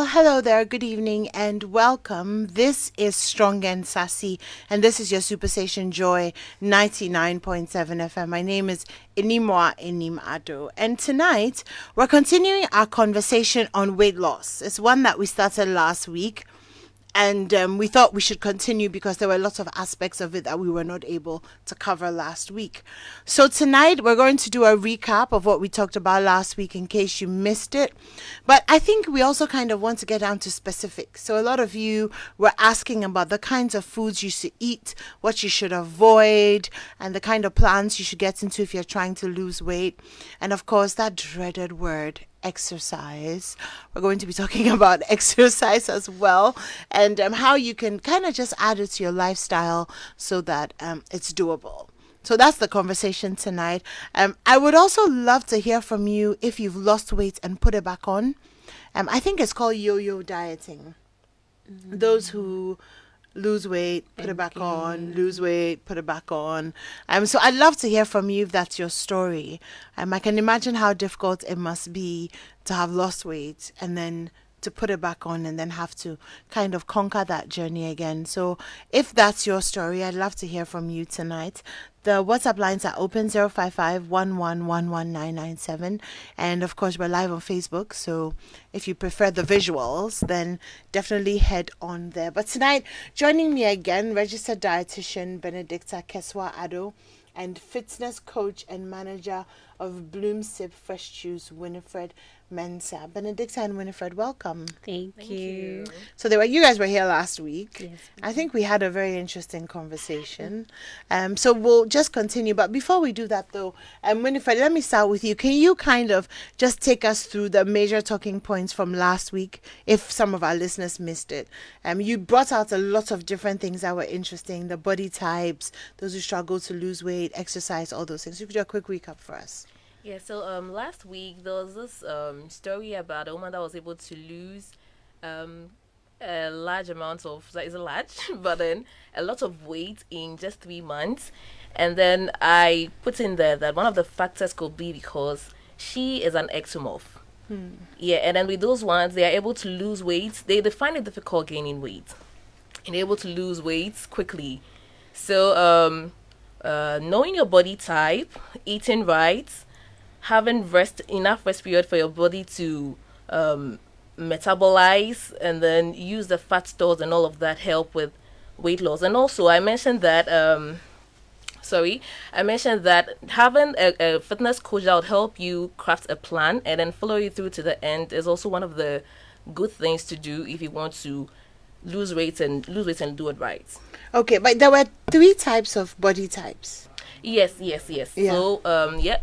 Well, hello there, good evening, and welcome. This is Strong and Sassy, and this is your Super Station Joy 99.7 FM. My name is Animwaa Anim-Addo, and tonight we're continuing our conversation on weight loss. It's one that we started last week. And we thought we should continue because there were lots of aspects of it that we were not able to cover last week. So tonight we're going to do a recap of what we talked about last week in case you missed it. But I think we also kind of want to get down to specifics. So a lot of you were asking about the kinds of foods you should eat, what you should avoid, and the kind of plans you should get into if you're trying to lose weight. And of course, that dreaded word, exercise. We're going to be talking about exercise as well, and how you can kind of just add it to your lifestyle so that it's doable. So that's the conversation tonight. I would also love to hear from you if you've lost weight and put it back on. I think it's called yo-yo dieting. Those who lose weight, put it back on, lose weight, put it back on. So I'd love to hear from you if that's your story. I can imagine how difficult it must be to have lost weight and then to put it back on and then have to kind of conquer that journey again. So if that's your story, I'd love to hear from you tonight. The WhatsApp lines are open 055-111-11997. And of course, we're live on Facebook. So if you prefer the visuals, then definitely head on there. But tonight, joining me again, registered dietitian Benedicta Keswa-Addo and fitness coach and manager of Bloom Sip Fresh Juice, Winifred Mensah. Benedicta and Winifred, welcome. Thank you. So you guys were here last week. Yes. I think we had a very interesting conversation. So we'll just continue. But before we do that, though, Winifred, let me start with you. Can you kind of just take us through the major talking points from last week, if some of our listeners missed it? You brought out a lot of different things that were interesting: the body types, those who struggle to lose weight, exercise, all those things. You could do a quick recap for us. Yeah, so last week there was this story about a woman that was able to lose a large amount of, it's a large, but then a lot of weight in just 3 months. And then I put in there that one of the factors could be because she is an ectomorph. Yeah, and then with those ones, they are able to lose weight. They find it difficult gaining weight. And they're able to lose weight quickly. So knowing your body type, eating right, having enough rest period for your body to metabolize and then use the fat stores and all of that help with weight loss. And also I mentioned that having a fitness coach that will help you craft a plan and then follow you through to the end is also one of the good things to do if you want to lose weight and do it right. Okay, but there were 3 types of body types. Yes. Yeah. So,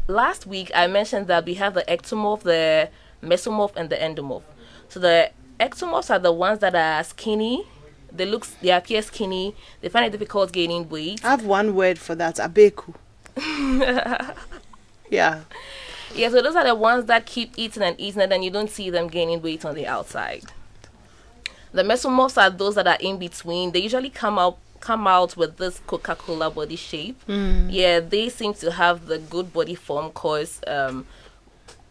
last week I mentioned that we have the ectomorph, the mesomorph, and the endomorph. So the ectomorphs are the ones that are skinny. They appear skinny. They find it difficult gaining weight. I have one word for that: abeku. Yeah. Yeah. So those are the ones that keep eating and eating, and then you don't see them gaining weight on the outside. The mesomorphs are those that are in between. They usually come out with this Coca-Cola body shape. Yeah, they seem to have the good body form because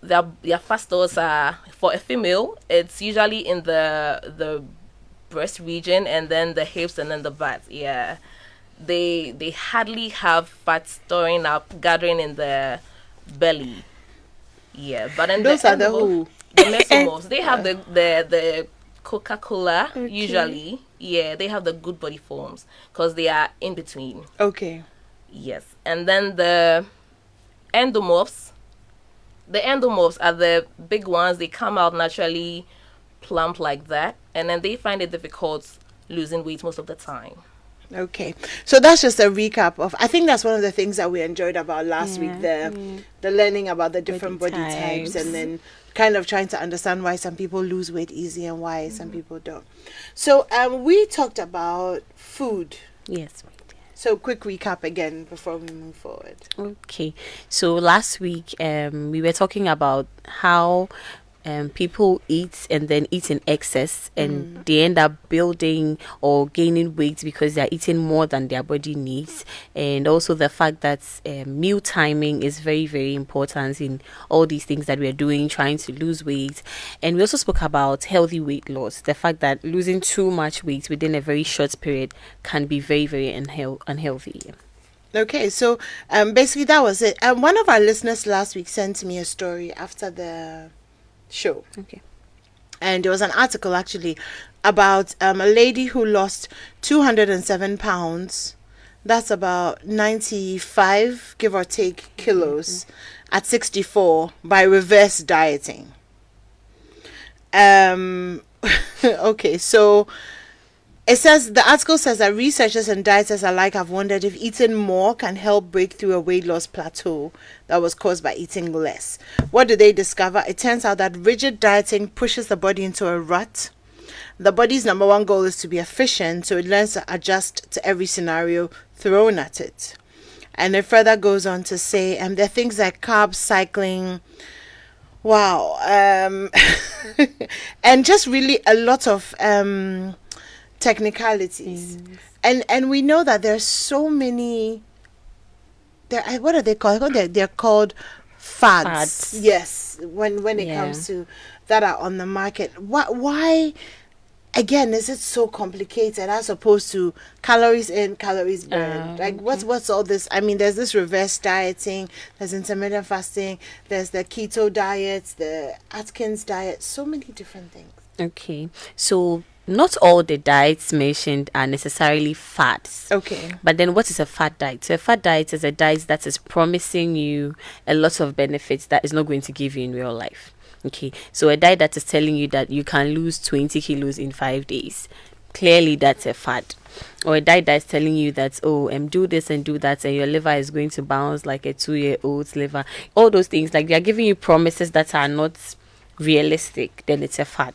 their fat stores are, for a female, it's usually in the breast region and then the hips and then the butt. Yeah, they hardly have fat storing up, gathering in the belly. Yeah, but then those are the who? The mesomorphs. They have the Coca-Cola usually. Yeah, they have the good body forms because they are in between. Okay. Yes. And then the endomorphs are the big ones. They come out naturally plump like that, and then they find it difficult losing weight most of the time. Okay, so that's just a recap of, I think that's one of the things that we enjoyed about last week, the learning about the different body types and then kind of trying to understand why some people lose weight easy and why some people don't. So we talked about food. Yes, we did. So quick recap again before we move forward. Okay, so last week we were talking about how people eat and then eat in excess, and they end up building or gaining weight because they're eating more than their body needs. And also the fact that meal timing is very, very important in all these things that we're doing, trying to lose weight. And we also spoke about healthy weight loss, the fact that losing too much weight within a very short period can be very, very unhealthy. Okay, so basically that was it. One of our listeners last week sent me a story after the show. Okay. And there was an article actually about a lady who lost 207 pounds. That's about 95, give or take, kilos at 64 by reverse dieting. Okay, so it says, the article says that researchers and dietitians alike have wondered if eating more can help break through a weight loss plateau that was caused by eating less. What do they discover? It turns out that rigid dieting pushes the body into a rut. The body's number one goal is to be efficient, so it learns to adjust to every scenario thrown at it. And it further goes on to say, there are things like carb cycling, and just really a lot of technicalities. And we know that there's so many, what are they called? They're called fads. Yes, when it comes to that are on the market. Why again is it so complicated as opposed to calories in, calories burned? What's all this? I mean, there's this reverse dieting, there's intermittent fasting, there's the keto diets, the Atkins diet, so many different things. Okay, so not all the diets mentioned are necessarily fads. Okay. But then what is a fad diet? So a fad diet is a diet that is promising you a lot of benefits that is not going to give you in real life. Okay. So a diet that is telling you that you can lose 20 kilos in 5 days. Clearly that's a fad. Or a diet that's telling you that, do this and do that and your liver is going to bounce like a 2-year-old's liver. All those things, like they are giving you promises that are not realistic, then it's a fad.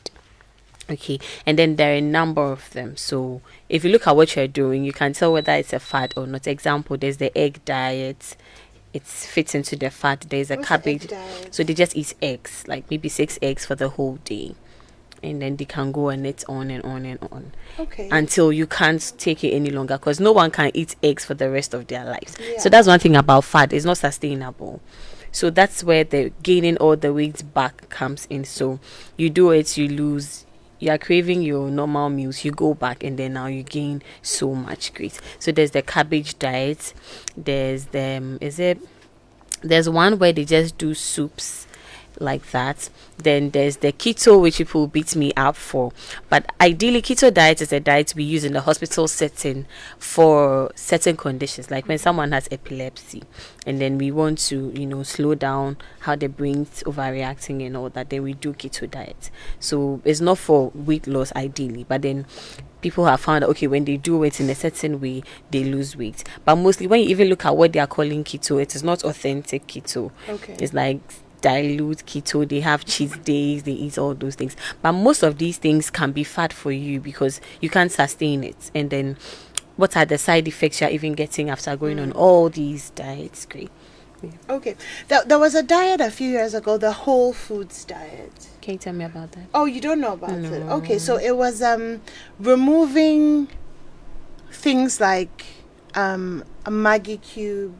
Okay, and then there are a number of them. So if you look at what you're doing, you can tell whether it's a fad or not. Example, there's the egg diet. It fits into the fad. There's a cabbage. So they just eat eggs, like maybe 6 eggs for the whole day. And then they can go and it's on and on and on. Okay. Until you can't take it any longer, because no one can eat eggs for the rest of their lives. Yeah. So that's one thing about fad. It's not sustainable. So that's where the gaining all the weight back comes in. So you do it, you lose. You are craving your normal meals, you go back and then now you gain so much weight. So there's the cabbage diet. There's there's one where they just do soups like that. Then there's the keto, which people beat me up for. But ideally, keto diet is a diet we use in the hospital setting for certain conditions, like when someone has epilepsy, and then we want to, slow down how the brain's overreacting and all that. Then we do keto diet. So it's not for weight loss ideally, but then people have found that, okay, when they do it in a certain way, they lose weight. But mostly, when you even look at what they are calling keto, it is not authentic keto. Okay. It's like dilute keto. They have cheat days, they eat all those things, but most of these things can be fat for you because you can't sustain it. And then what are the side effects you're even getting after going on all these diets? Great. Okay, there was a diet a few years ago, the whole foods diet. Can you tell me about that? Oh, you don't know about it? Okay, so it was removing things like a Maggi cube,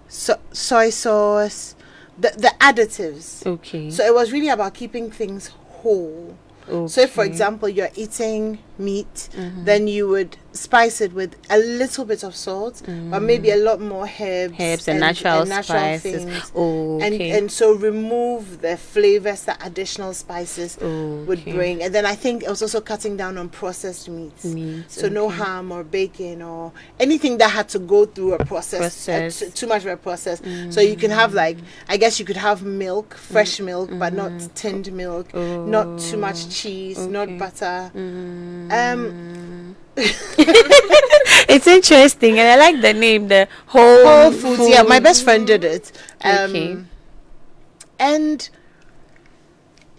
soy sauce, the additives. Okay. So it was really about keeping things whole. Okay. So if, for example, you're eating meat, then you would spice it with a little bit of salt, but maybe a lot more herbs and natural spices. Things. Okay. And so remove the flavors that additional spices would bring. And then I think it was also cutting down on processed meats. So no ham or bacon or anything that had to go through a process. Too much of a process. So you can have, like, I guess you could have milk, fresh milk, but not tinned milk, not too much cheese, not butter. It's interesting, and I like the name, the whole foods. Yeah, my best friend did it. And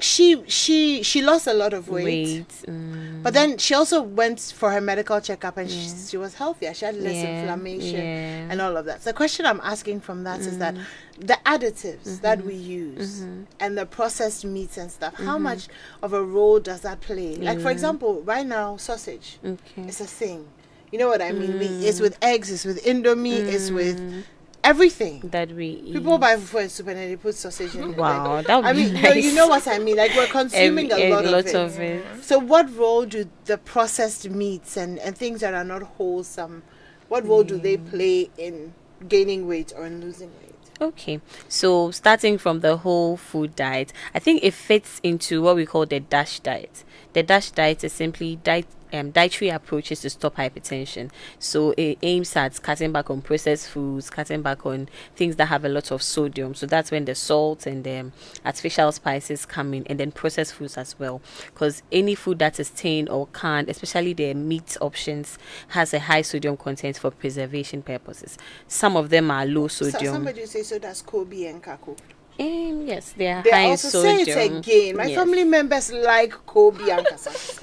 she lost a lot of weight. Wait. But then she also went for her medical checkup, and she was healthier. She had less inflammation and all of that. So the question I'm asking from that is that the additives that we use and the processed meats and stuff, how much of a role does that play? Like, for example, right now, sausage is a thing. You know what I mean? It's with eggs, it's with Indomie, it's with everything that we eat. People buy Fufu and soup and then they put sausage in it. Wow, that would I mean, be nice. you know what I mean? Like, we're consuming a lot of it. So what role do the processed meats and things that are not wholesome, what role do they play in gaining weight or in losing weight? Okay, so starting from the whole food diet, I think it fits into what we call the DASH diet. The DASH diet is simply dietary approaches to stop hypertension. So it aims at cutting back on processed foods, cutting back on things that have a lot of sodium. So that's when the salt and the artificial spices come in, and then processed foods as well. Because any food that is tinned or canned, especially the meat options, has a high sodium content for preservation purposes. Some of them are low sodium. So somebody say so that's Kobe and Kako. Yes, they are They high also sodium. say it again. My family members like Kobe and Kasasa.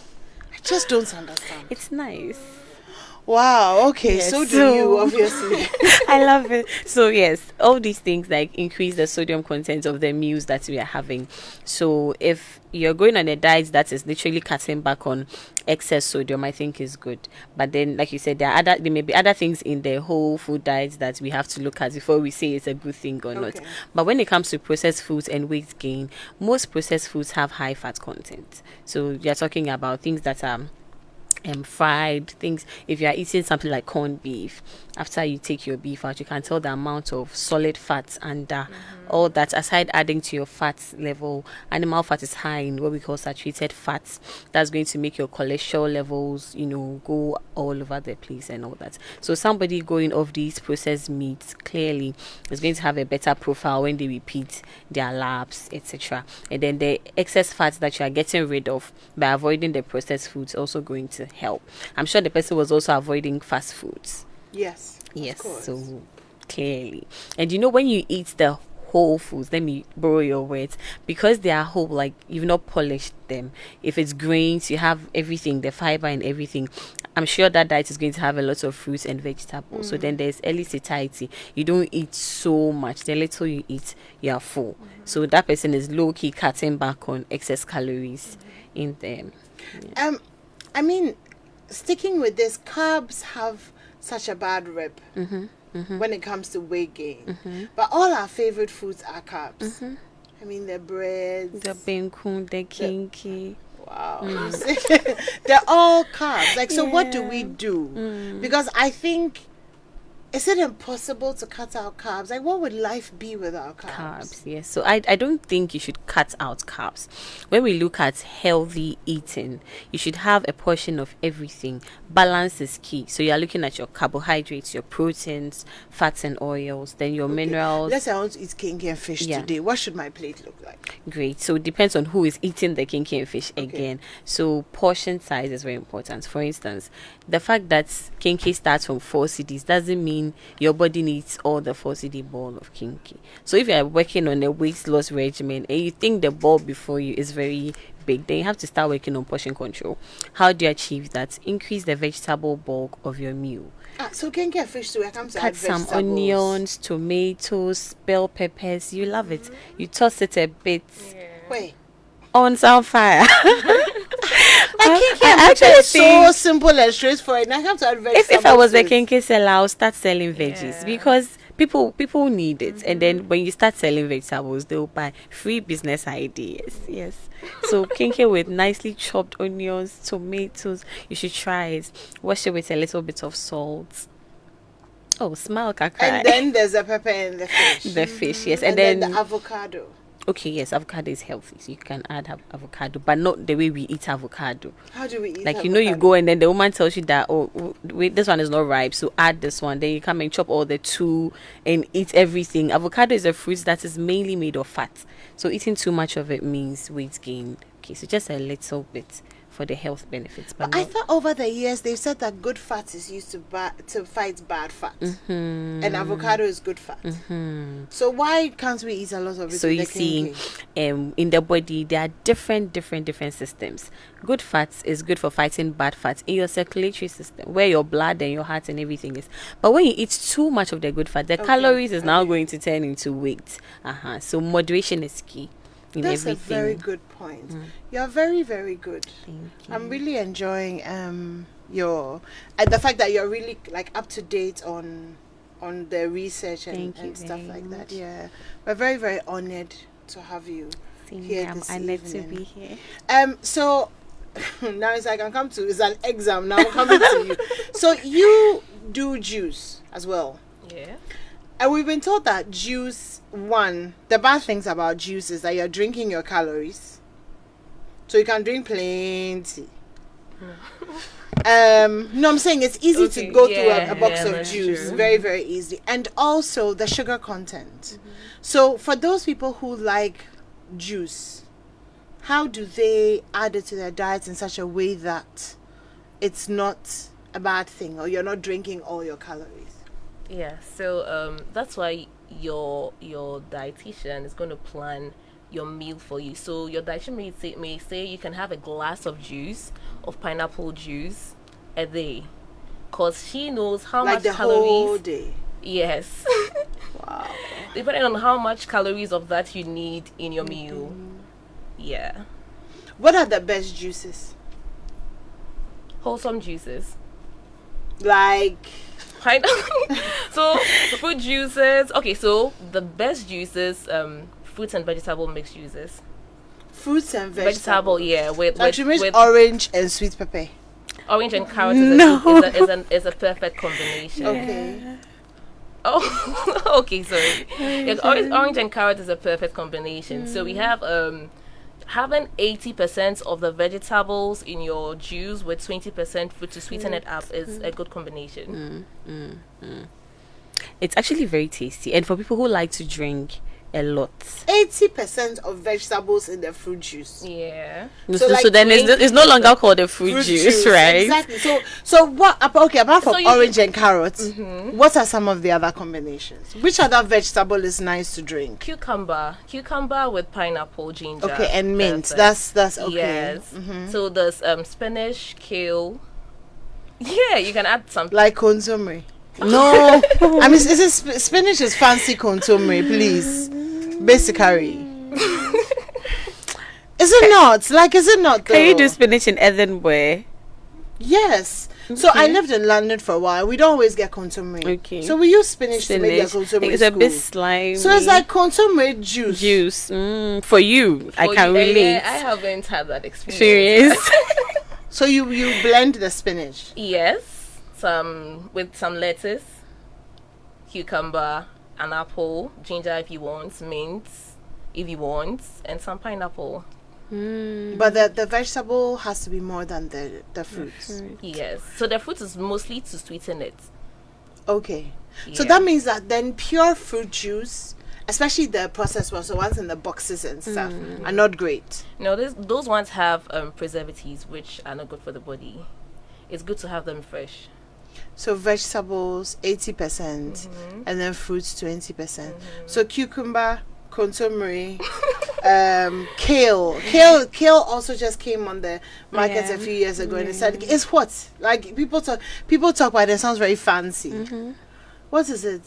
I just don't understand. It's nice. Wow, okay, Yes, so do you, obviously. I love it. So yes, all these things like increase the sodium content of the meals that we are having. So if you're going on a diet that is literally cutting back on excess sodium, I think is good. But then, like you said, there may be other things in the whole food diet that we have to look at before we say it's a good thing or not. But when it comes to processed foods and weight gain, most processed foods have high fat content. So you're talking about things that are fried things. If you are eating something like corned beef, after you take your beef out, you can tell the amount of solid fats under all that. Aside adding to your fat level, animal fat is high in what we call saturated fats. That's going to make your cholesterol levels, go all over the place and all that. So somebody going off these processed meats clearly is going to have a better profile when they repeat their labs, etc. And then the excess fats that you are getting rid of by avoiding the processed foods also going to help. I'm sure the person was also avoiding fast foods. Yes. Yes, so clearly. And when you eat the whole foods, let me borrow your words, because they are whole, like you've not polished them. If it's grains, you have everything, the fiber and everything. I'm sure that diet is going to have a lot of fruits and vegetables. So then there's early satiety. You don't eat so much. The little you eat, you are full. So that person is low-key cutting back on excess calories in them. Yeah. I mean, sticking with this, carbs have such a bad rep when it comes to weight gain. But all our favorite foods are carbs. I mean, the breads, the benkun, the kinky. Wow. They're all carbs. Like, so what do we do? Because I think, is it impossible to cut out carbs? Like, what would life be without carbs? Yes. So I don't think you should cut out carbs. When we look at healthy eating, you should have a portion of everything. Balance is key. So you're looking at your carbohydrates, your proteins, fats and oils, then your minerals. Let's say I want to eat kinky and fish today. What should my plate look like? Great. So it depends on who is eating the kinky and fish again. So portion size is very important. For instance, the fact that kinky starts from 4 cedis doesn't mean your body needs all the 4 cedi ball of kinky. So if you are working on a weight loss regimen and you think the ball before you is very big, then you have to start working on portion control. How do you achieve that? Increase the vegetable bulk of your meal. So kinky and fish, so I come to cut some onions, tomatoes, bell peppers. You love it. You toss it a bit. Wait. On some fire. I actually so simple and straightforward. And I have to add vegetables. If I was a kinky seller, I'll start selling veggies because people need it. And then when you start selling vegetables, they'll buy. Free business ideas. Yes. So kinky with nicely chopped onions, tomatoes. You should try it. Wash it with a little bit of salt. Oh, smile, kaka. And then there's the pepper and the fish. The fish, yes. And then the avocado. Okay, yes, avocado is healthy, so you can add avocado, but not the way we eat avocado. How do we eat like avocado? You go and then the woman tells you that, wait, this one is not ripe, so add this one. Then you come and chop all the two and eat everything. Avocado is a fruit that is mainly made of fat, so eating too much of it means weight gain. Okay, so just a little bit for the health benefits. But I thought over the years they've said that good fat is used to fight bad fat, and avocado is good fat. So why can't we eat a lot of it? So you see, in the body there are different systems. Good fats is good for fighting bad fats in your circulatory system, where your blood and your heart and everything is. But when you eat too much of the good fat, the calories is now going to turn into weight. So moderation is key. That's everything. A very good point. You're very, very good. Thank you. I'm really enjoying your the fact that you're really like up to date on the research and stuff like that. Yeah, we're very, very honored to have you here this evening. I'm honored to be here. So now it's like it's an exam now. I'm coming to you. So you do juice as well. Yeah. And we've been told that juice, the bad things about juice is that you're drinking your calories. So you can drink plenty. No, I'm saying it's easy to go through a box of juice. True. Very, very easy. And also the sugar content. So for those people who like juice, how do they add it to their diets in such a way that it's not a bad thing, or you're not drinking all your calories? Yeah, so that's why your dietitian is going to plan your meal for you. So your dietitian may say you can have a glass of juice, of pineapple juice a day, because she knows how much the calories. Whole day. Yes. Wow. Depending on how much calories of that you need in your meal. Yeah. What are the best juices? Wholesome juices. Like. So fruit juices. Okay, so the best juices, fruits and vegetable mixed juices. Fruits and vegetable, yeah. With orange and sweet pepper. Orange and carrot is a perfect combination. Okay. Oh, okay. Sorry. Yeah, orange and carrot is a perfect combination. So we have having 80% of the vegetables in your juice with 20% fruit to sweeten it up is a good combination. It's actually very tasty, and for people who like to drink a lot. 80% of vegetables in the fruit juice. Yeah. So then it's no longer called a fruit juice, right? Exactly. So what? Okay, apart from orange and carrots, what are some of the other combinations? Which other vegetable is nice to drink? Cucumber with pineapple, ginger. Okay, and mint. That's okay. Yes. So there's spinach, kale. Yeah, you can add something like consomme. No, I mean, spinach is fancy consomme, please. Basically, is it not? Like, is it not? Though? Can you do spinach in Edinburgh? Yes. Okay. So I lived in London for a while. We don't always get consomme. Okay. So we use spinach to make the consomme. It's a bit slimy. So it's like consomme juice. For you, I can relate. I haven't had that experience. Serious. So you blend the spinach. Yes. With some lettuce, cucumber, an apple, ginger if you want, mint if you want, and some pineapple. But the vegetable has to be more than the fruit. Yes. So the fruit is mostly to sweeten it. Okay. Yeah. So that means that then pure fruit juice, especially the processed ones, the ones in the boxes and stuff, are not great. No, those ones have preservatives which are not good for the body. It's good to have them fresh. So vegetables 80%, and then fruits 20%. So cucumber, consomme, kale also just came on the market a few years ago, and it said it's what? Like people talk about it. It sounds very fancy. What is it?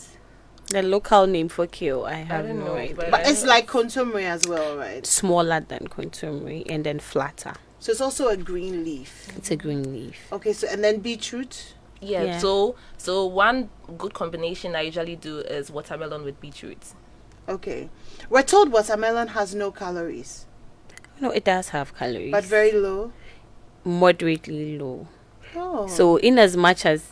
The local name for kale, I have no idea. But it's like consomme as well, right? Smaller than consomme and then flatter. So it's also a green leaf. It's a green leaf. Okay, so and then beetroot. Yeah. So one good combination I usually do is watermelon with beetroot. Okay. We're told watermelon has no calories. No, it does have calories. But very low? Moderately low. Oh. So in as much as...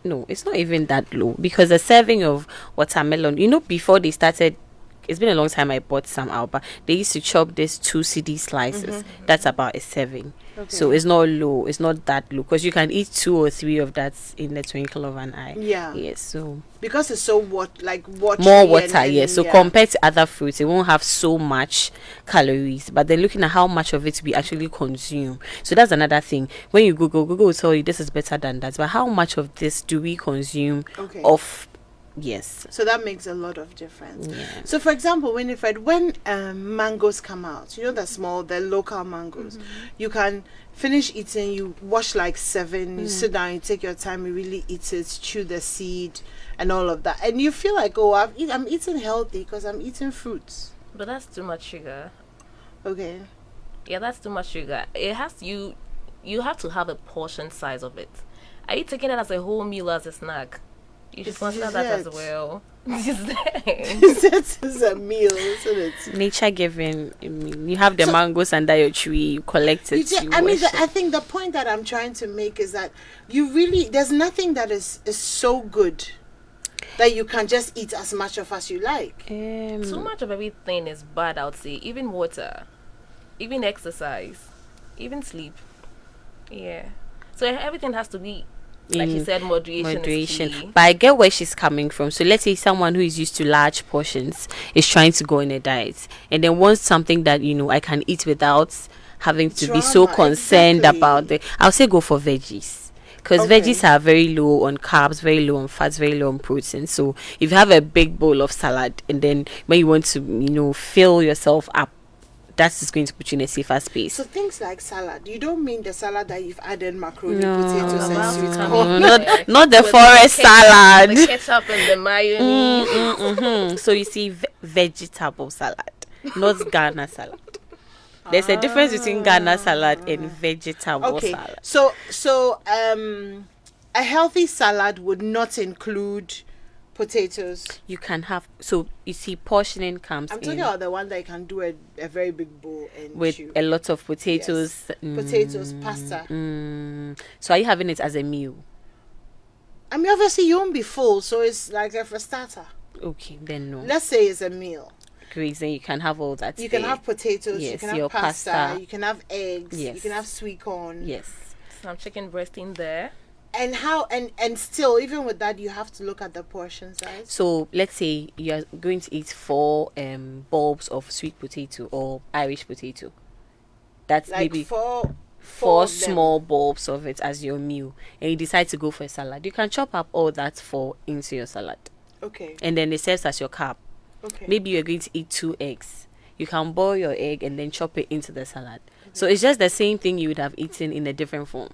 No, it's not even that low. Because a serving of watermelon, before they started it's been a long time I bought some out, but they used to chop this 2 CD slices. That's about a serving. So it's not low. It's not that low because you can eat 2 or 3 of that in the twinkle of an eye. Yeah. Yes. So because it's so watery more water. Yes. So compared to other fruits, it won't have so much calories. But they're looking at how much of it we actually consume. So that's another thing. When you Google will tell you this is better than that. But how much of this do we consume? Of yes. So that makes a lot of difference. Yeah. So for example, when mangoes come out, the local mangoes, you can finish eating, you wash like 7, you sit down, you take your time, you really eat it, chew the seed and all of that. And you feel like, I'm eating healthy because I'm eating fruits. But that's too much sugar. Okay. Yeah, that's too much sugar. It has you have to have a portion size of it. Are you taking it as a whole meal, as a snack? You should consider that as well. That is a meal, isn't it? Nature given. I mean, you have the mangoes under your tree, you collect it. I think the point that I'm trying to make is that there's nothing that is so good that you can just eat as much of as you like. Too much of everything is bad, I would say. Even water, even exercise, even sleep. Yeah. So everything has to be, like you said, moderation. Is key. But I get where she's coming from. So let's say someone who is used to large portions is trying to go on a diet and then wants something that I can eat without having to be so concerned about it. I'll say go for veggies. Because veggies are very low on carbs, very low on fats, very low on protein. So if you have a big bowl of salad and then when you want to, fill yourself up, that's just going to put you in a safer space. So things like salad, you don't mean the salad that you've added macaroni, potatoes, and sweet corn. Not the forest salad. The ketchup and the mayonnaise. So you see, vegetable salad, not Ghana salad. There's a difference between Ghana salad and vegetable salad. So a healthy salad would not include potatoes. You can have, so you see, portioning comes I'm talking about the one that you can do a very big bowl and with chew. A lot of potatoes. Yes. Potatoes, pasta. So are you having it as a meal? I mean, obviously you won't be full, so it's like a starter. Okay, then no. Let's say it's a meal. Great, then you can have all that. You can have potatoes, yes, you can have your pasta, you can have eggs, yes. you can have sweet corn. Yes. Some chicken breast in there. And still, even with that, you have to look at the portion size. So let's say you're going to eat 4 bulbs of sweet potato or Irish potato. That's like maybe four small bulbs of it as your meal, and you decide to go for a salad. You can chop up all that 4 into your salad. Okay. And then it serves as your carb. Okay. Maybe you're going to eat 2 eggs. You can boil your egg and then chop it into the salad. So it's just the same thing you would have eaten in a different form.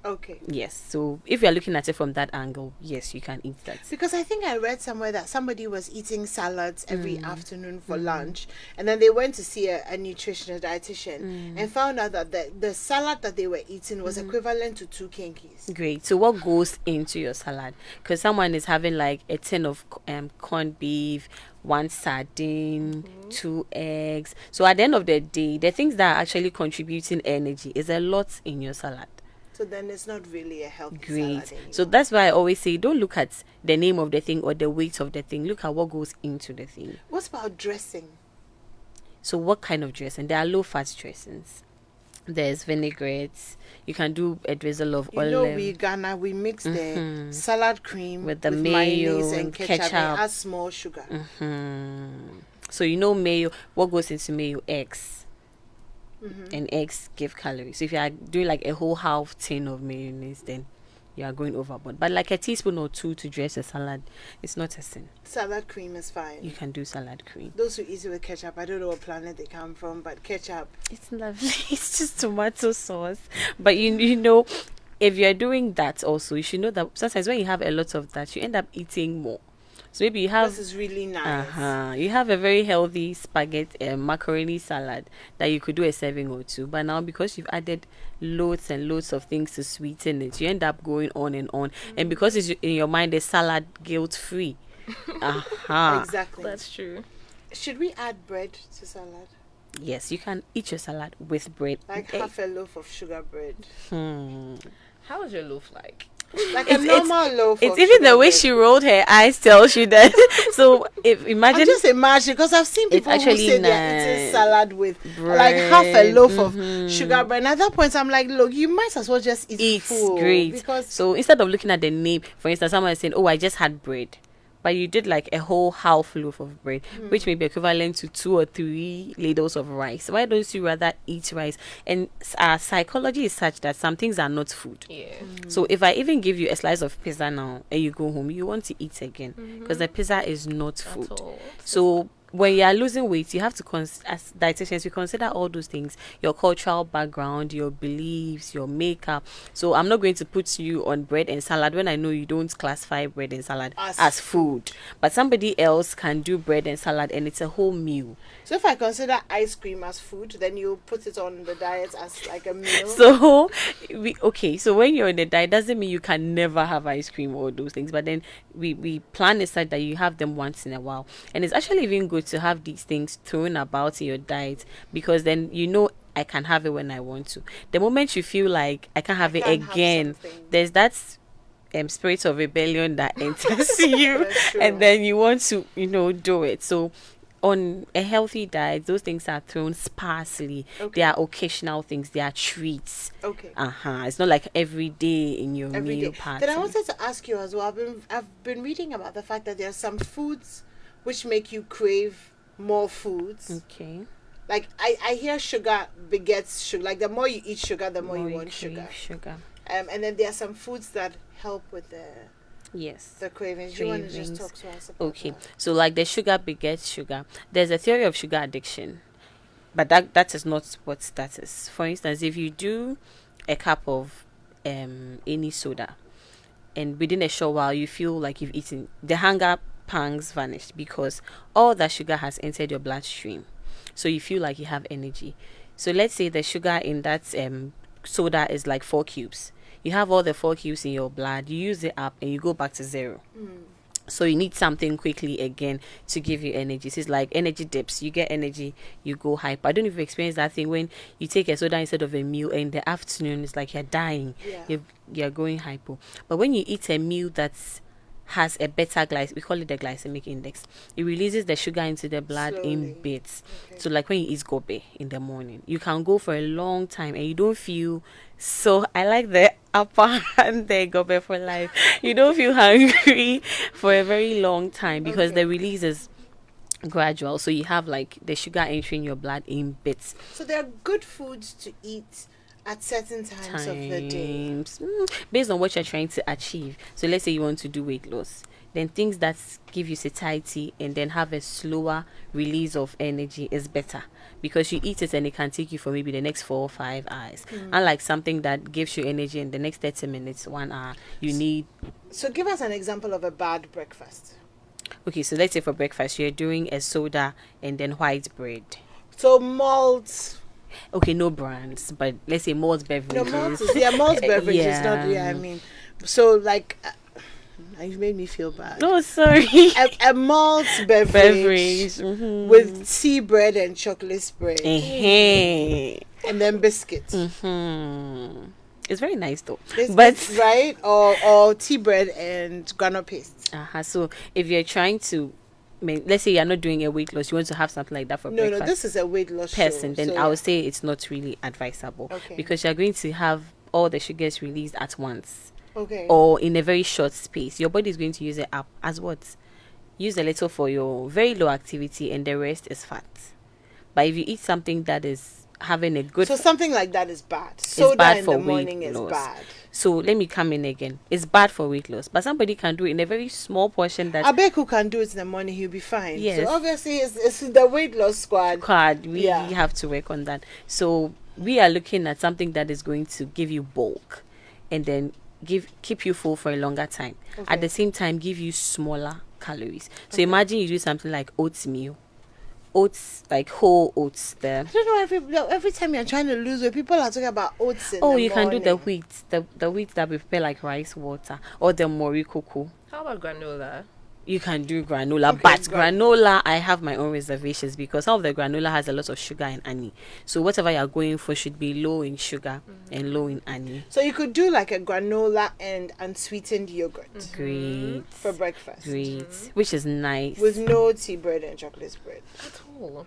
Okay. Yes. So if you're looking at it from that angle, yes, you can eat that. Because I think I read somewhere that somebody was eating salads every afternoon for lunch, and then they went to see a nutritionist dietitian and found out that the salad that they were eating was equivalent to 2 kinkies. Great. So what goes into your salad? Because someone is having like a tin of corned beef, 1 sardine, 2 eggs. So at the end of the day, the things that are actually contributing energy is a lot in your salad. So then it's not really a healthy Great. salad anymore. So that's why I always say don't look at the name of the thing or the weight of the thing. Look at what goes into the thing. What about dressing? So what kind of dressing? There are low-fat dressings. There's vinaigrettes. You can do a drizzle of olive. We Ghana, we mix the salad cream with the mayo mayonnaise and ketchup. And add small sugar. So mayo. What goes into mayo? Eggs. And eggs give calories. So if you are doing like a whole half tin of mayonnaise, then you are going overboard. But like a teaspoon or 2 to dress a salad, it's not a sin. Salad cream is fine. You can do salad cream. Those who eat it with ketchup, I don't know what planet they come from, but ketchup. It's lovely. It's just tomato sauce. But you know, if you're doing that also, you should know that sometimes when you have a lot of that, you end up eating more. So maybe you have this is really nice. You have a very healthy spaghetti macaroni salad that you could do a serving or 2. But now because you've added loads and loads of things to sweeten it, you end up going on and on. And because it's in your mind, a salad guilt free. Exactly. That's true. Should we add bread to salad? Yes, you can eat your salad with bread. Like half a loaf of sugar bread. How is your loaf like? Like a normal loaf. It's of even sugar the way bread. she rolled her eyes tells you that. So if I imagine just imagine, because I've seen people who actually say they're eating nice. salad with like half a Bread, loaf of sugar bread. And at that point, I'm like, look, you might as well just eat it's fufu, great. because So instead of looking at the name, for instance, someone is saying, "Oh, I just had bread," but you did like a whole half loaf of bread, which may be equivalent to 2 or 3 ladles of rice. Why don't you rather eat rice? And our psychology is such that some things are not food. Yeah. So if I even give you a slice of pizza now and you go home, you want to eat again because the pizza is not food. At all. So when you are losing weight, you have to as dietitians, you consider all those things: your cultural background, your beliefs, your makeup. So I'm not going to put you on bread and salad when I know you don't classify bread and salad as food. But somebody else can do bread and salad and it's a whole meal. so if I consider ice cream as food, then you put it on the diet as like a meal. So so when you're on the diet, doesn't mean you can never have ice cream or those things, but then we plan it such that you have them once in a while. And it's actually even good to have these things thrown about in your diet, because then you know I can have it when I want to. The moment you feel like I can't have it can't have again, something. there's that spirit of rebellion that enters you, That's true. and then you want to do it. So on a healthy diet, those things are thrown sparsely. Okay. They are occasional things. They are treats. Okay. It's not like every day in your Every meal day. pattern. Then I wanted to ask you as well. I've been reading about the fact that there are some foods which make you crave more foods. Okay. Like I hear sugar begets sugar. Like the more you eat sugar, the more you want crave sugar. And then there are some foods that help with Yes. the cravings. Do you want to just Cravings. talk to us about Okay. that? So like the sugar begets sugar. There's a theory of sugar addiction, but that is not what that is. For instance, if you do a cup of any soda, and within a short while you feel like you've eaten, the hunger pangs vanished because all that sugar has entered your bloodstream. So you feel like you have energy. So let's say the sugar in that soda is like 4 cubes. You have all the 4 cubes in your blood, you use it up and you go back to 0. So you need something quickly again to give you energy. So it's like energy dips. You get energy, you go hyper. I don't know if you experience that thing when you take a soda instead of a meal, and in the afternoon it's like you're dying. Yeah. You're going hypo. But when you eat a meal that's has a better we call it the glycemic index. It releases the sugar into the blood Slowly. in bits. Okay. So like when you eat gobe in the morning, you can go for a long time and you don't feel so. I like the upper hand there, gobe for life. You don't feel hungry for a very long time because Okay. the release is gradual. So you have like the sugar entering your blood in bits. So there are good foods to eat at certain times of the day. Based on what you're trying to achieve. So let's say you want to do weight loss, then things that give you satiety and then have a slower release of energy is better, because you eat it and it can take you for maybe the next 4 or 5 hours. Unlike something that gives you energy in the next 30 minutes, 1 hour, you need. So give us an example of a bad breakfast. Okay, so let's say for breakfast you're doing a soda and then white bread. So malt. Okay, no brands, but let's say malt beverages. No, malt is malt beverage is not. Yeah, I mean, so like, you made me feel bad. No, sorry. A malt beverage, with tea bread and chocolate spread, and then biscuits. It's very nice though. It's right, or tea bread and granola paste. So if you're trying to, let's say you're not doing a weight loss, you want to have something like that for breakfast. No, this is a weight loss person, show, then so I would say it's not really advisable. Okay. Because you're going to have all the sugars released at once. Okay. Or in a very short space. Your body is going to use it up as what? Use a little for your very low activity and the rest is fat. But if you eat something that is having a good... So something like that is bad. Soda bad in for the morning weight is loss. bad. So let me come in again. It's bad for weight loss. But somebody can do it in a very small portion that... Abeku can do it in the morning, he'll be fine. Yes. So obviously it's the weight loss squad. We have to work on that. So we are looking at something that is going to give you bulk and then keep you full for a longer time. Okay. At the same time, give you smaller calories. So imagine you do something like oatmeal. Oats, like whole oats there. I don't know, every time you're trying to lose weight, people are talking about oats in the You can do the morning. wheat. The wheat that we prepare like rice water, or the mori cocoa. How about granola? you can do granola, Okay, but got it. granola, I have my own reservations because some of the granola has a lot of sugar and honey. So whatever you're going for should be low in sugar and low in honey. So you could do like a granola and unsweetened yogurt Great, for breakfast great, which is nice. with no tea bread and chocolate spread. At all.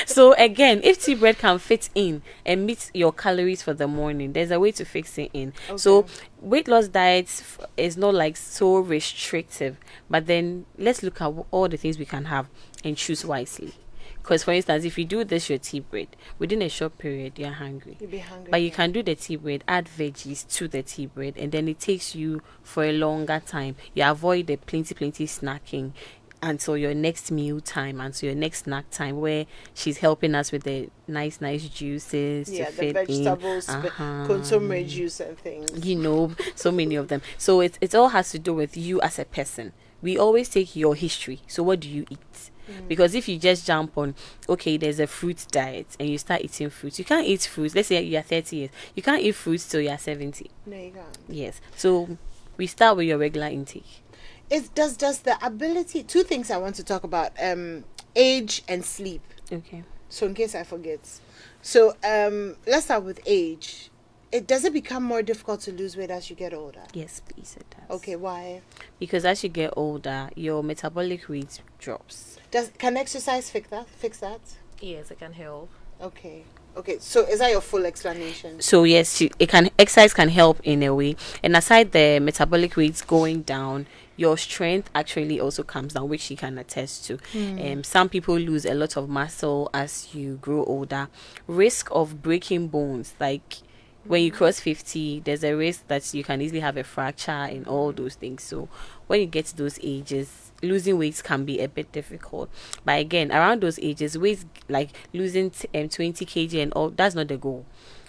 So again, if tea bread can fit in and meet your calories for the morning, there's a way to fix it in. So weight loss diets is not like so restrictive, but then let's look at all the things we can have and choose wisely. Because for instance, if you do this your tea bread, within a short period you're hungry. You'll be hungry. But you can do the tea bread, add veggies to the tea bread, and then it takes you for a longer time. You avoid the plenty snacking until your next meal time, until your next snack time, where she's helping us with the nice juices Yeah, to the fit vegetables, in. consomme juice and things. You know, so many of them. So it all has to do with you as a person. We always take your history. So what do you eat? Because if you just jump on, okay, there's a fruit diet and you start eating fruits, you can't eat fruits. Let's say you're 30 years, you can't eat fruits till you're 70. No, you can't. Yes. So we start with your regular intake. Does the ability, two things I want to talk about, age and sleep. Okay. So in case I forget. So let's start with age. Does it become more difficult to lose weight as you get older? Yes, please, it does. Okay, why? Because as you get older, your metabolic rate drops. Can exercise fix that? Yes, it can help. Okay. So is that your full explanation? So yes, exercise can help in a way. And aside the metabolic rates going down, your strength actually also comes down, which you can attest to. Some people lose a lot of muscle as you grow older. Risk of breaking bones, like when you cross 50, there's a risk that you can easily have a fracture and all those things. So when you get to those ages, losing weight can be a bit difficult. But again, around those ages, weight like losing 20 kg and all, that's not the goal.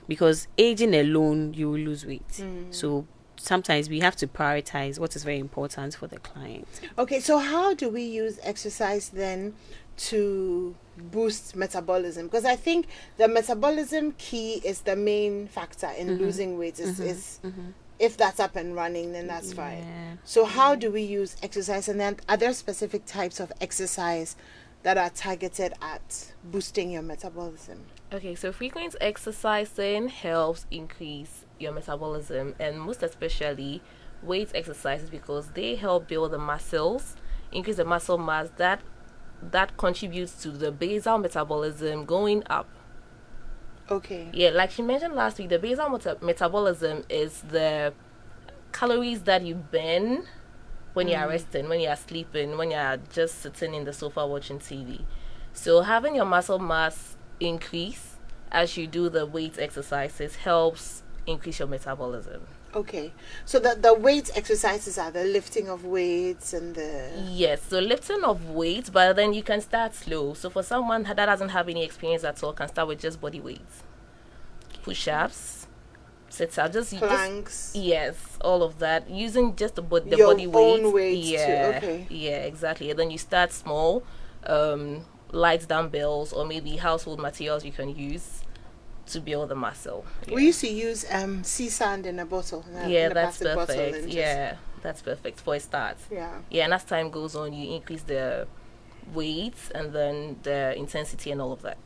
Because aging alone, you will lose weight. So sometimes we have to prioritize what is very important for the client. Okay, so how do we use exercise then to boost metabolism? Because I think the metabolism key is the main factor in losing weight. If that's up and running, then that's fine. So how do we use exercise? And then are there specific types of exercise that are targeted at boosting your metabolism? Okay, so frequent exercising helps increase your metabolism, and most especially weight exercises, because they help build the muscles, increase the muscle mass that contributes to the basal metabolism going up. Okay. Yeah, like she mentioned last week, the basal metabolism is the calories that you burn when you're resting, when you're sleeping, when you're just sitting in the sofa watching TV. So having your muscle mass increase as you do the weight exercises helps increase your metabolism. Okay. So the weight exercises are the lifting of weights and the... Yes, so lifting of weights, but then you can start slow. So for someone that doesn't have any experience at all, can start with just body weights. Push-ups, sit-ups, just planks. Yes, all of that. Using just the body Your weights. own weights yeah, too. Okay. Yeah, exactly. And then you start small, light dumbbells or maybe household materials you can use to build the muscle. Yeah. We used to use sea sand in a bottle. Yeah, that's perfect. Yeah, that's perfect for a start. Yeah. Yeah, and as time goes on, you increase the weight and then the intensity and all of that.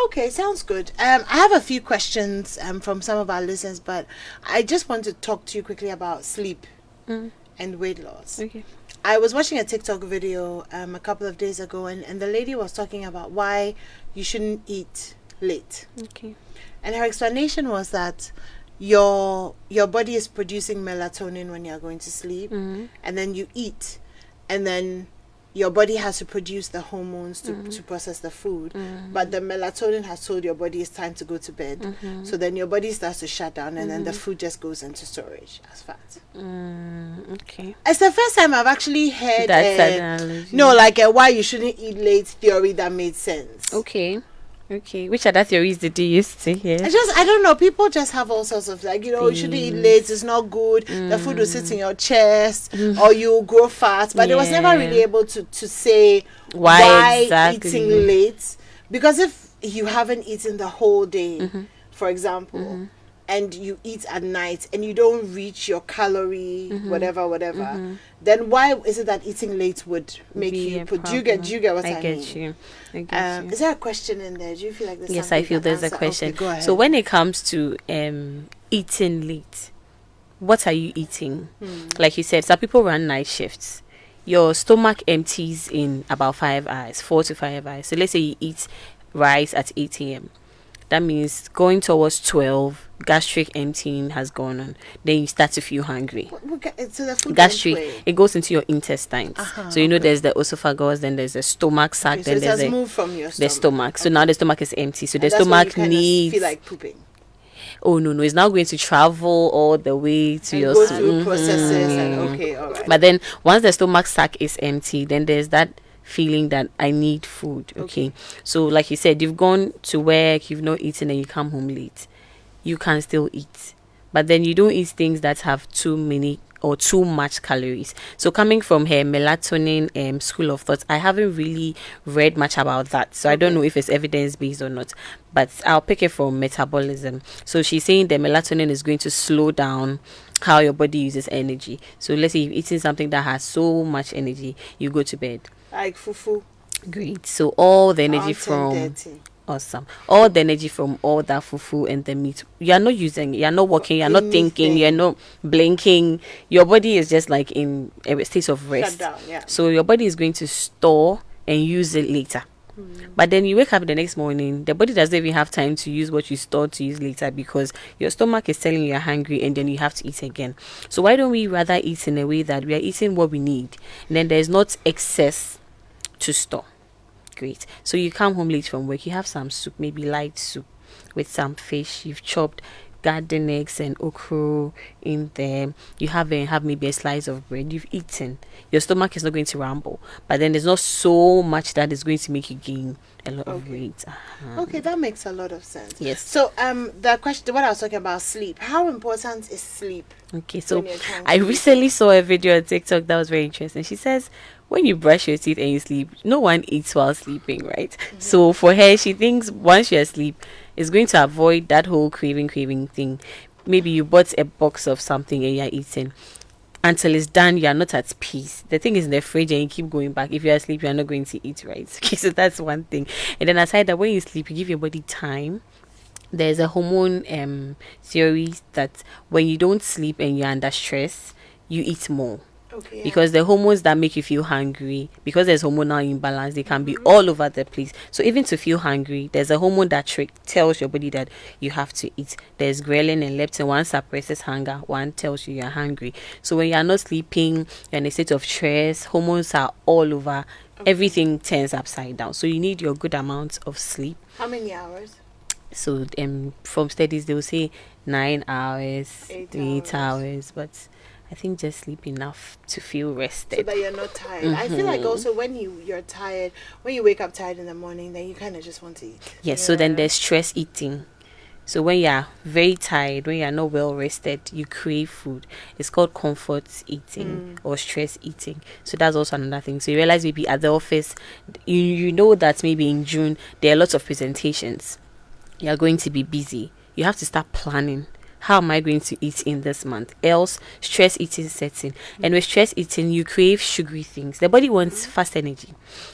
Okay, sounds good. I have a few questions from some of our listeners, but I just want to talk to you quickly about sleep and weight loss. Okay. I was watching a TikTok video a couple of days ago, and the lady was talking about why you shouldn't eat late. Okay. And her explanation was that your body is producing melatonin when you're going to sleep, and then you eat, and then your body has to produce the hormones to process the food, but the melatonin has told your body it's time to go to bed. So then your body starts to shut down, and then the food just goes into storage as fat. Okay. It's the first time I've actually heard That's why you shouldn't eat late theory that made sense. Okay. Which other theories did you used to hear? I don't know. People just have all sorts of you shouldn't eat late. It's not good. The food will sit in your chest, or you grow fat. But it was never really able to say why exactly eating late. Because if you haven't eaten the whole day, for example, and you eat at night and you don't reach your calorie whatever, then why is it that eating late would make Be you a put? Do you get what I mean? I get you. Is there a question in there? Do you feel like there's Yes, something I feel you can there's a answer? question. Okay, go ahead. So when it comes to eating late, what are you eating? Like you said, some people run night shifts. Your stomach empties in about 5 hours, 4 to 5 hours. So let's say you eat rice at 8 a.m. That means going towards 12, gastric emptying has gone on. Then you start to feel hungry. So the food Gastric, it goes into your intestines. So you know there's the esophagus, then there's the stomach sac, so then it there's has moved from your the stomach. So now the stomach is empty. So the that's when you stomach kind of needs. feel like pooping. Oh no, it's now going to travel all the way to And your go through processes and okay, all right. But then once the stomach sac is empty, then there's that feeling that I need food. Okay. So like you said, you've gone to work, you've not eaten, and you come home late. You can still eat. But then you don't eat things that have too many or too much calories. So coming from her melatonin school of thought, I haven't really read much about that. So I don't know if it's evidence based or not. But I'll pick it from metabolism. So she's saying the melatonin is going to slow down how your body uses energy. So let's say you're eating something that has so much energy, you go to bed. Like fufu. Great. So all the energy Around from 10:30. awesome. All the energy from all that fufu and the meat, you are not using, you are not working, you are not thinking, you are not blinking. Your body is just like in a state of rest. Shut down, yeah. So your body is going to store and use it later. But then you wake up the next morning, the body doesn't even have time to use what you stored to use later because your stomach is telling you you're hungry and then you have to eat again. So why don't we rather eat in a way that we are eating what we need and then there's not excess to store? Great. So you come home late from work, you have some soup, maybe light soup with some fish. You've chopped garden eggs and okra in there. You have maybe a slice of bread. You've eaten. Your stomach is not going to rumble, but then there's not so much that is going to make you gain a lot of weight. Okay, that makes a lot of sense. Yes. So the question, what I was talking about, sleep. How important is sleep? Okay, so when you're trying to I recently saw a video on TikTok that was very interesting. She says when you brush your teeth and you sleep, no one eats while sleeping, right? So for her, she thinks once you're asleep, it's going to avoid that whole craving thing. Maybe you bought a box of something and you're eating. Until it's done, you are not at peace. The thing is in the fridge and you keep going back. If you're asleep, you're not going to eat, right? Okay, so that's one thing. And then aside that, when you sleep, you give your body time. There's a hormone theory that when you don't sleep and you're under stress, you eat more. Okay, yeah. Because the hormones that make you feel hungry, because there's hormonal imbalance, they can be all over the place. So even to feel hungry, there's a hormone that tells your body that you have to eat. There's ghrelin and leptin. One suppresses hunger, one tells you you're hungry. So when you're not sleeping, you're in a state of stress, hormones are all over. Everything turns upside down. So you need your good amount of sleep. How many hours? So from studies, they will say 9 hours, 8 hours, but I think just sleep enough to feel rested. So that you're not tired. I feel like also when you're tired, when you wake up tired in the morning, then you kind of just want to eat. Yes, so then there's stress eating. So when you're very tired, when you're not well rested, you crave food. It's called comfort eating or stress eating. So that's also another thing. So you realize maybe at the office, you know that maybe in June, there are lots of presentations. You're going to be busy. You have to start planning. How am I going to eat in this month? Else, stress eating sets in. And with stress eating, you crave sugary things. The body wants fast energy.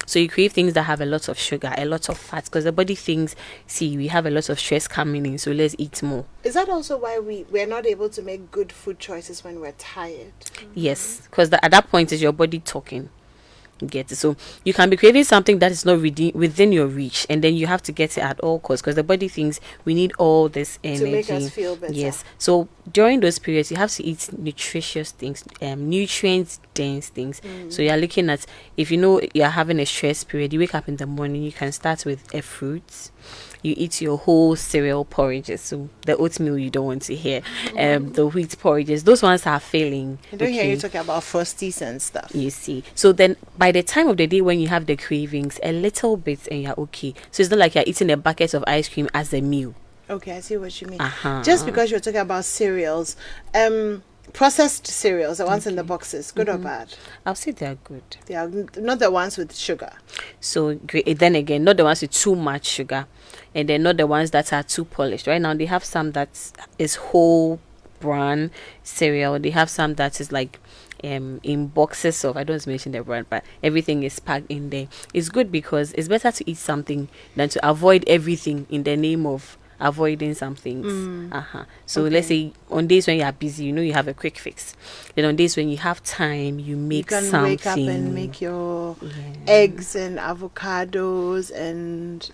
So you crave things that have a lot of sugar, a lot of fat. Because the body thinks, see, we have a lot of stress coming in, so let's eat more. Is that also why we're not able to make good food choices when we're tired? Yes, because at that point, is your body talking. Get it. So you can be craving something that is not within your reach, and then you have to get it at all costs because the body thinks we need all this energy to make us feel better. Yes. So during those periods, you have to eat nutritious things, nutrients dense things. So you're looking at, if you know you're having a stress period, you wake up in the morning, you can start with a fruit. You eat your whole cereal porridges, so the oatmeal you don't want to hear, the wheat porridges, those ones are failing. I don't hear you talking about frosties and stuff. You see, so then by the time of the day when you have the cravings, a little bit and you're okay. So it's not like you're eating a bucket of ice cream as a meal. Okay, I see what you mean. Just because you're talking about cereals, processed cereals, the ones in the boxes, good or bad? I'll say they are good. They are not the ones with sugar. So then again, not the ones with too much sugar, and then not the ones that are too polished. Right now, they have some that is whole bran cereal. They have some that is like in boxes of, I don't mention the brand, but everything is packed in there. It's good because it's better to eat something than to avoid everything in the name of avoiding some things. So let's say on days when you are busy, you have a quick fix. Then on days when you have time, you make You can something. wake up and make your eggs and avocados and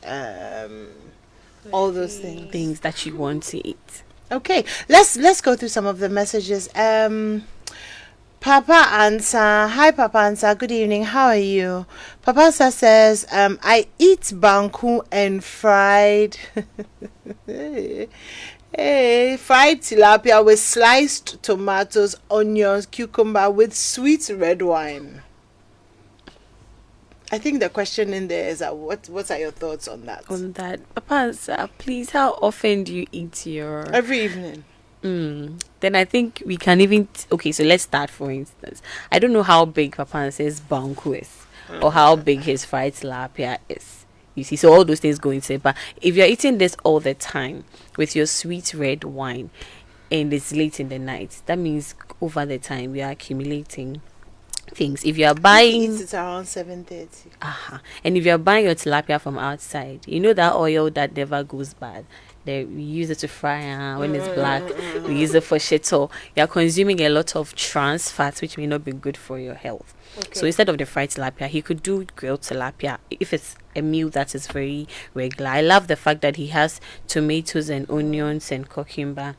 all those Things that you want to eat. Okay, let's go through some of the messages. Papa Ansa, hi Papa Ansa, good evening, how are you? Papa Ansa says, I eat banku and fried fried tilapia with sliced tomatoes, onions, cucumber with sweet red wine. I think the question in there is what are your thoughts on that? On that, Papa Ansa, please, how often do you eat your... Every evening. Then I think we can even okay, so let's start. For instance, I don't know how big Papa Ansa's banku is or how big his fried tilapia is. You see, so all those things go into it. But if you're eating this all the time with your sweet red wine and it's late in the night, that means over the time we are accumulating things. If you are buying, it's around 7:30. And if you are buying your tilapia from outside, you know that oil that never goes bad. We use it to fry when it's black. We use it for shito. You're consuming a lot of trans fats, which may not be good for your health. Okay. So instead of the fried tilapia, he could do grilled tilapia if it's a meal that is very regular. I love the fact that he has tomatoes and onions and cucumber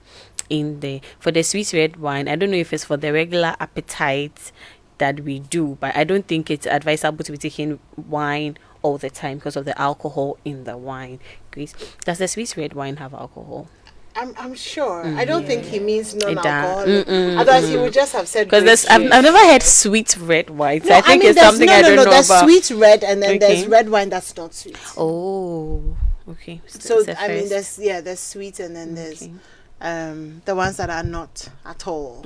in there. For the sweet red wine, I don't know if it's for the regular appetite that we do, but I don't think it's advisable to be taking wine all the time because of the alcohol in the wine. Grace, does the sweet red wine have alcohol? I'm sure. I don't think he means non-alcoholic. Otherwise, he would just have said. Because I've never had sweet red wine. So No, I think it's there's- something no, I no, don't no, know there's about. sweet red, and then there's Okay. red wine that's not sweet. Oh, okay. So it's a I mean, first. there's sweet, and then there's the ones that are not at all.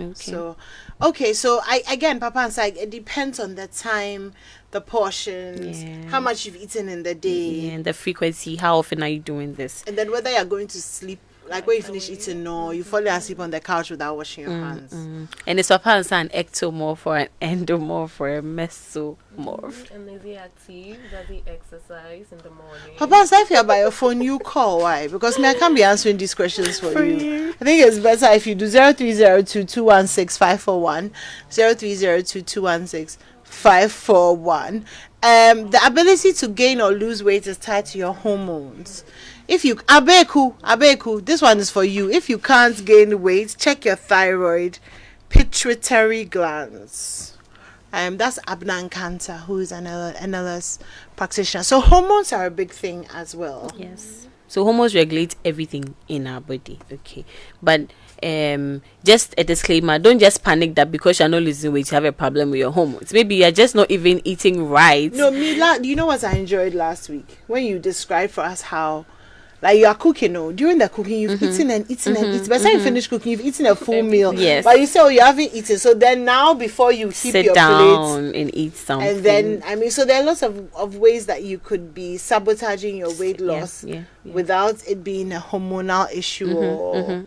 Okay. So again, Papa and Sai, it depends on the time, the portions, how much you've eaten in the day, and the frequency. How often are you doing this? and then whether you're going to sleep. Like when you finish eating, no, you fall asleep on the couch without washing your hands. And it's Papa and an ectomorph or an endomorph or a mesomorph. And is he active? Does he exercise in the morning? Papa, if you're by your phone, you call. Why? Because me, I can't be answering these questions for you. I think it's better if you do 0302 216 541, 0302 216 541. The ability to gain or lose weight is tied to your hormones. If you abeku, this one is for you. If you can't gain weight, check your thyroid, pituitary glands. That's Abnan Kanta, who is an NLS practitioner. So hormones are a big thing as well. Yes. So hormones regulate everything in our body. Okay. But just a disclaimer, don't just panic that because you're not losing weight, you have a problem with your hormones. Maybe you're just not even eating right. No, you know what I enjoyed last week? When you described for us how like you are cooking, during the cooking you've eaten and eaten and eaten. By the time you finish cooking, you've eaten a full meal. Yes. But you say, you haven't eaten. So then now before you keep sit your down plate and eat something. and then so there are lots of ways that you could be sabotaging your weight loss without it being a hormonal issue or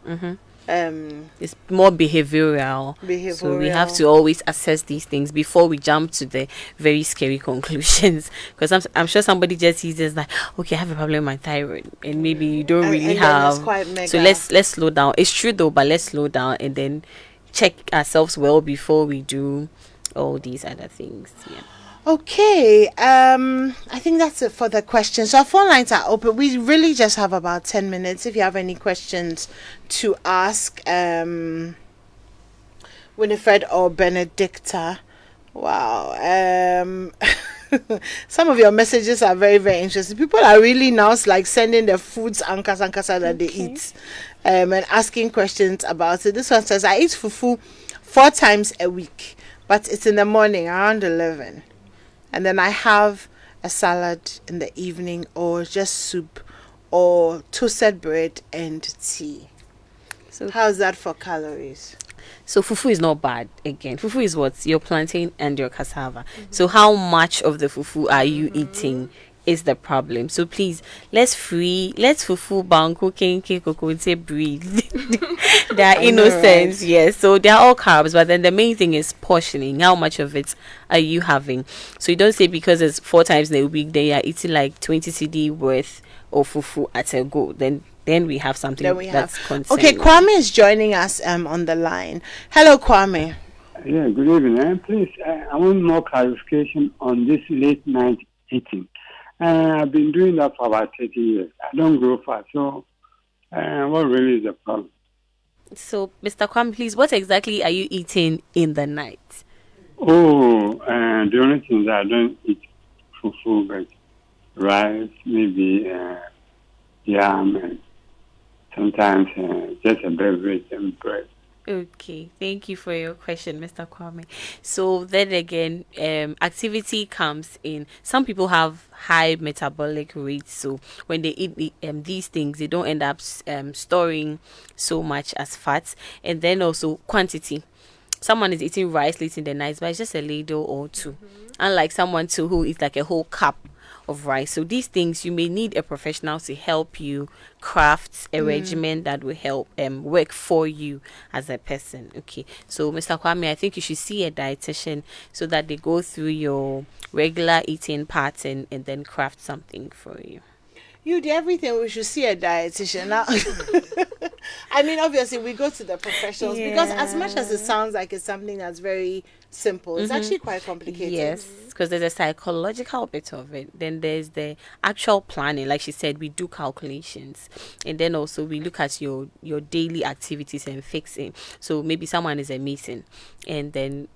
it's more behavioral. So we have to always assess these things before we jump to the very scary conclusions. Because I'm sure somebody just sees this like, okay, I have a problem with my thyroid, and maybe you don't really have. So let's slow down. It's true though, but let's slow down and then check ourselves well before we do all these other things. Yeah. Okay, I think that's it for the questions. So our phone lines are open. We really just have about 10 minutes. If you have any questions to ask Winifred or Benedicta. Wow. Some of your messages are very, very interesting. People are really now like sending the foods ankasa that they eat and asking questions about it. This one says, I eat fufu 4 times a week, but it's in the morning around 11. And then I have a salad in the evening or just soup or toasted bread and tea. So how's that for calories? So fufu is not bad again. Fufu is what? Your plantain and your cassava. So how much of the fufu are you eating is the problem. So please, let's fufu banku kenke kokote breathe. They are I know, innocents, right? yes. So they are all carbs, but then the main thing is portioning. How much of it are you having? So you don't say because it's 4 times in a week, then you are eating like 20 CD worth of fufu at a go. Then we have something Then we have. that's concerning. Okay, Kwame is joining us on the line. Hello, Kwame. Yeah, good evening. Please, I want more clarification on this late night eating. I've been doing that for about 30 years. I don't grow fat, so what really is the problem? So, Mr. Kwame, please, what exactly are you eating in the night? Oh, the only thing that I don't eat fufu, but rice, maybe yam, and sometimes just a beverage and bread. Okay, thank you for your question, Mr. Kwame. So then again, activity comes in. Some people have high metabolic rates, so when they eat these things, they don't end up storing so much as fats, and then also quantity. Someone is eating rice late in the night, but it's just a ladle or two. Unlike someone too who eats like a whole cup of rice. So these things you may need a professional to help you craft a regimen that will help work for you as a person. Okay, so Mr. Kwame, I think you should see a dietitian so that they go through your regular eating pattern and then craft something for you. You do everything. We should see a dietitian now. I mean, obviously, we go to the professionals because as much as it sounds like it's something that's very simple, it's actually quite complicated. Yes, because there's a psychological bit of it. Then there's the actual planning. Like she said, we do calculations, and then also we look at your daily activities and fixing. So maybe someone is a mason, and then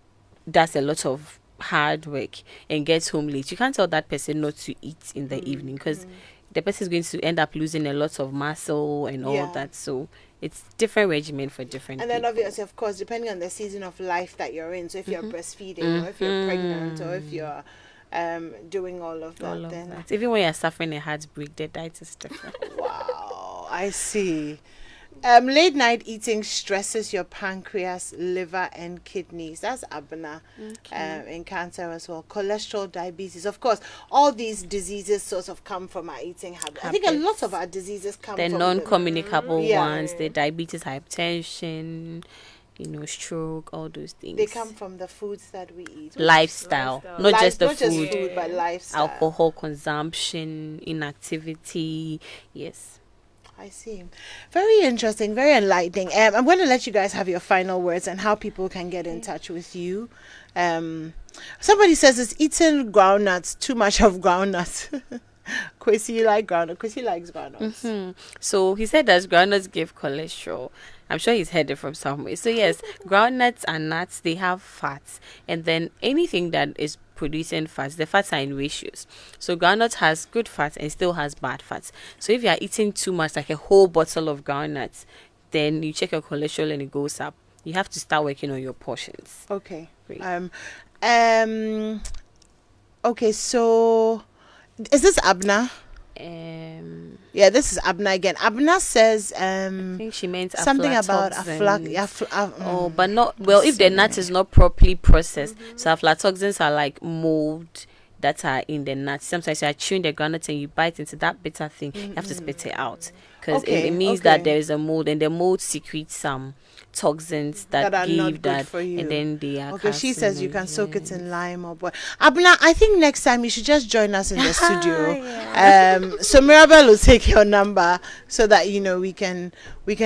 does a lot of hard work and gets home late. You can't tell that person not to eat in the evening because the person is going to end up losing a lot of muscle and all that. So it's different regimen for different And then people. obviously, of course, depending on the season of life that you're in. So if you're breastfeeding or if you're pregnant or if you're doing all of that, All of then that. Even when you're suffering a heartbreak, the diet is different. wow, I see. Late night eating stresses your pancreas, liver, and kidneys. That's abna in cancer as well. Cholesterol, diabetes. Of course, all these diseases sort of come from our eating habit. I think a lot of our diseases come The from non-communicable Yeah. ones, the diabetes, hypertension, stroke, all those things. They come from the foods that we eat. Lifestyle, not just the not food. just food, but lifestyle. Alcohol consumption, inactivity. Yes. I see. Very interesting, very enlightening. I'm going to let you guys have your final words and how people can get in touch with you. Somebody says it's eating groundnuts, too much of groundnuts. Kwesi, you like groundnuts? Kwesi likes groundnuts. So he said that groundnuts give cholesterol. I'm sure he's heard it from somewhere. So yes, groundnuts and nuts, they have fats. And then anything that is producing fats, the fats are in ratios. So groundnut has good fats and still has bad fats. So if you are eating too much, like a whole bottle of groundnuts, then you check your cholesterol and it goes up. You have to start working on your portions. Okay. Great. Okay, so is this Abna? Yeah, this is Abna again. Abna says I think she meant something about oh, but not well if the nut is not properly processed. So aflatoxins are like mold that are in the nuts. Sometimes you are chewing the groundnut and you bite into that bitter thing. You have to spit it out because it means that there is a mold, and the mold secretes some toxins that are give not good that, for you. and then they are. Okay, she says you can soak it in lime or boil. Abna, I think next time you should just join us in the studio. So Mirabel will take your number so that we can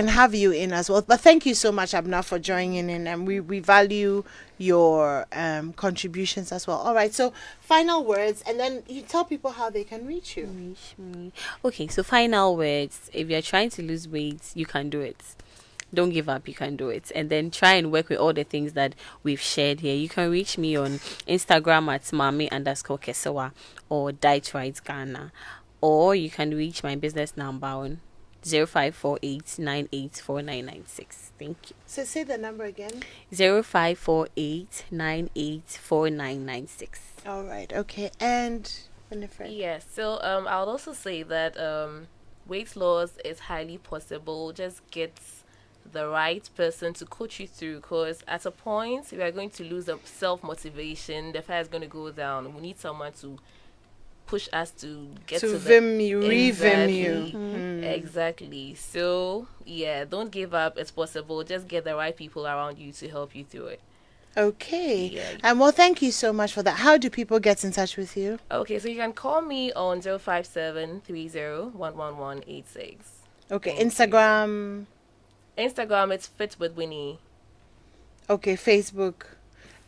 have you in as well. But thank you so much, Abna, for joining in, and we value your contributions as well. All right, so final words, and then you tell people how they can reach you. Reach me. Okay, so final words. If you're trying to lose weight, you can do it. Don't give up, you can do it. And then try and work with all the things that we've shared here. You can reach me on Instagram at mami_kesewa or Diet Right Ghana. Or you can reach my business number on 0548984996. Thank you. So say the number again. 0548984996. All right, okay. And Winifred? Yes, so I would also say that weight loss is highly possible. Just get the right person to coach you through, because at a point we are going to lose the self-motivation, the fire is going to go down. We need someone to push us to get To to vim you, revim Exactly. you. Exactly. So yeah, don't give up. It's possible. Just get the right people around you to help you through it. Okay. Yeah. And well, thank you so much for that. How do people get in touch with you? Okay, so you can call me on 05730111186. Okay, Thank you. Instagram. Instagram, it's Fit with Winnie. Okay, Facebook.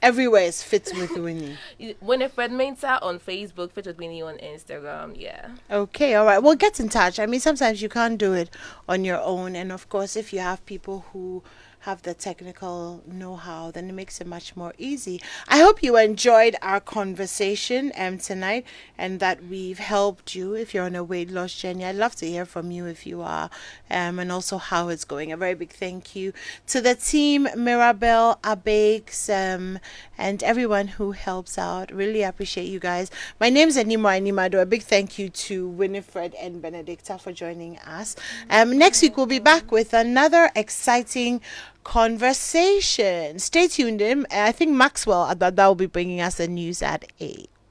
Everywhere is Fit with Winnie. Winifred Mensah on Facebook, Fit with Winnie on Instagram. Yeah. Okay, all right. Well, get in touch. I mean, sometimes you can't do it on your own. And of course, if you have people who have the technical know-how, then it makes it much more easy. I hope you enjoyed our conversation tonight, and that we've helped you if you're on a weight loss journey. I'd love to hear from you if you are, and also how it's going. A very big thank you to the team, Mirabelle, Abakes, and everyone who helps out. Really appreciate you guys. My name is Animwaa Anim-Addo. A big thank you to Winifred and Benedicta for joining us. Next week we'll be back with another exciting conversation. Stay tuned in. I think Maxwell Adada will be bringing us the news at 8.